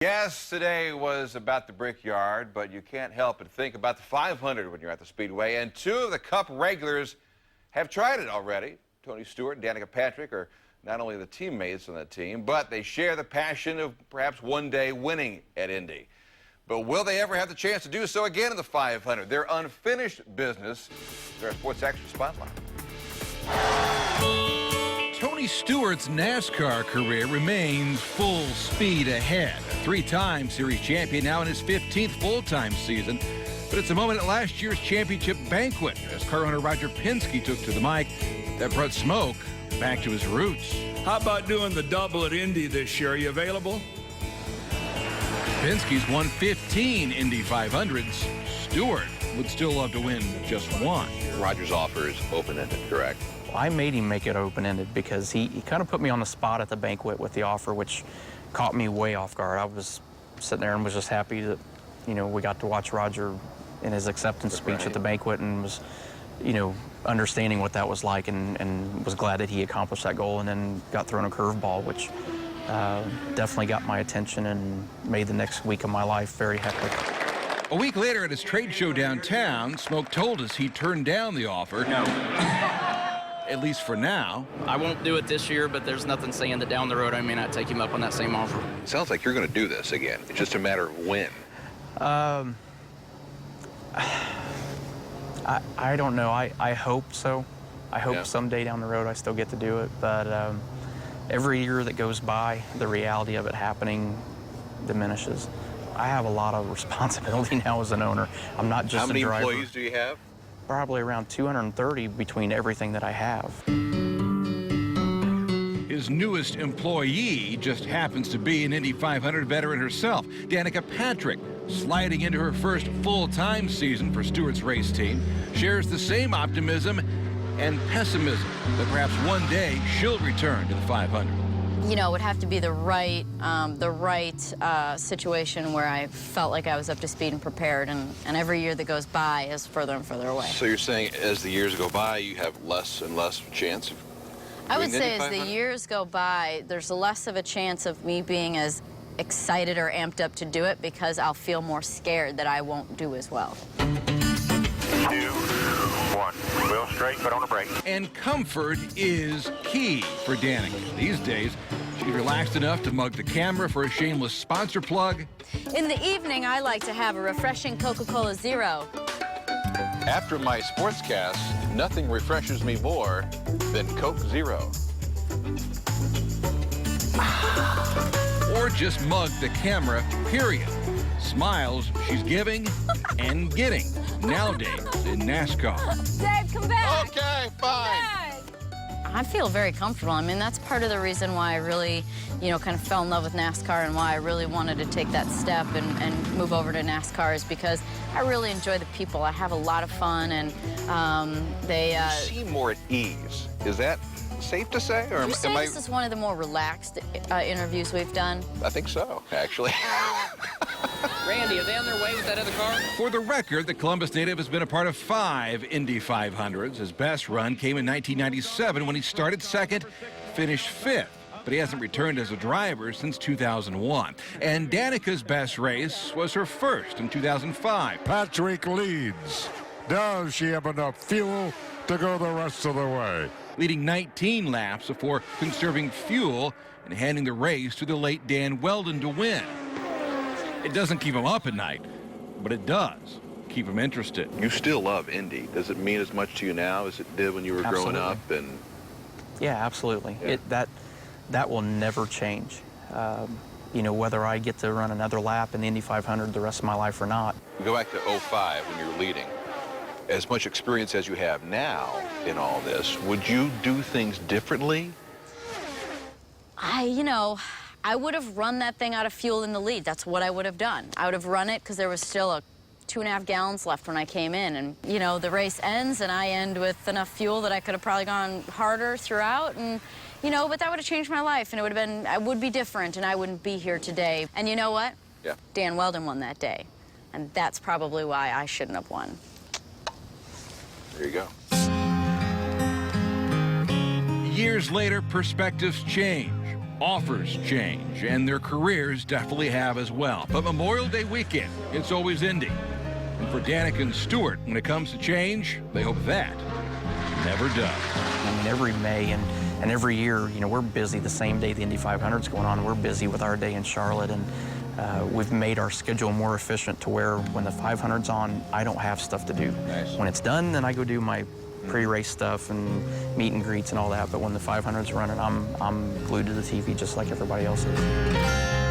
Yes, today was about the Brickyard, but you can't help but think about the 500 when you're at the Speedway. And two of the Cup regulars have tried it already. Tony Stewart and Danica Patrick are not only the teammates on that team, but they share the passion of perhaps one day winning at Indy. But will they ever have the chance to do so again in the 500? Their unfinished business. Their Sports Extra Spotlight. Tony Stewart's NASCAR career remains full speed ahead. A three-time series champion now in his 15th full-time season. But it's a moment at last year's championship banquet as car owner Roger Penske took to the mic that brought Smoke back to his roots. How about doing the double at Indy this year? Are you available? Penske's won 15 Indy 500s. Stewart would still love to win just one. Roger's offer is open-ended, correct? I made him make it open-ended because he kind of put me on the spot at the banquet with the offer, which caught me way off guard. I was sitting there and was just happy that, we got to watch Roger in his acceptance speech at the banquet and was, understanding what that was like and was glad that he accomplished that goal and then got thrown a curveball, which definitely got my attention and made the next week of my life very hectic. A week later at his trade show downtown, Smoke told us he turned down the offer. No. At least for now. I won't do it this year, but there's nothing saying that down the road I may not take him up on that same offer. Sounds like you're going to do this again. It's just a matter of when. I don't know. I hope so. I hope someday down the road I still get to do it. But every year that goes by, the reality of it happening diminishes. I have a lot of responsibility now as an owner. I'm not just a driver. How many employees do you have? Probably around 230 between everything that I have. His newest employee just happens to be an Indy 500 veteran herself, Danica Patrick, sliding into her first full-time season for Stewart's race team, shares the same optimism and pessimism that perhaps one day she'll return to the 500. It would have to be the right situation where I felt like I was up to speed and prepared, and every year that goes by is further and further away. So you're saying as the years go by, you have less and less chance of I would say as 500? the years go by, there's less of a chance of me being as excited or amped up to do it because I'll feel more scared that I won't do as well. 2, 1. Wheel straight, foot on the brake. And comfort is key for Danica. These days, she's relaxed enough to mug the camera for a shameless sponsor plug. In the evening, I like to have a refreshing Coca-Cola Zero. After my sportscast, nothing refreshes me more than Coke Zero. Or just mug the camera, period. Smiles she's giving and getting nowadays in NASCAR. Dave, come back! Okay, fine. I feel very comfortable. I mean, that's part of the reason why I really, kind of fell in love with NASCAR and why I really wanted to take that step and move over to NASCAR is because I really enjoy the people. I have a lot of fun, and they... You seem more at ease. Is that safe to say? Or Would you say this is one of the more relaxed interviews we've done? I think so, actually. Randy, are they on their way with that other car? For the record, the Columbus native has been a part of 5 Indy 500s. His best run came in 1997 when he started second, finished 5th. But he hasn't returned as a driver since 2001. And Danica's best race was her first in 2005. Patrick leads. Does she have enough fuel to go the rest of the way? Leading 19 laps before conserving fuel and handing the race to the late Dan Weldon to win. It doesn't keep him up at night, but it does keep him interested. You still love Indy. Does it mean as much to you now as it did when you were growing up? And Yeah, absolutely. Yeah. That will never change. Whether I get to run another lap in the Indy 500 the rest of my life or not. we go back to 05 when you were leading. As much experience as you have now in all this, would you do things differently? I would have run that thing out of fuel in the lead. That's what I would have done. I would have run it because there was still 2.5 gallons left when I came in. And, the race ends and I end with enough fuel that I could have probably gone harder throughout. And, but that would have changed my life. And I would be different and I wouldn't be here today. And you know what? Yeah. Dan Weldon won that day. And that's probably why I shouldn't have won. There you go. Years later, perspectives change. offers change, and their careers definitely have as well. But Memorial Day weekend, it's always Indy. And for Danica and Stewart, when it comes to change, they hope that never does. I mean, every May and every year, you know, we're busy the same day the Indy 500's going on. We're busy with our day in Charlotte, and we've made our schedule more efficient to where when the 500's on, I don't have stuff to do. Nice. When it's done, then I go do my pre-race stuff and meet and greets and all that. But when the 500's running, I'm glued to the TV just like everybody else is.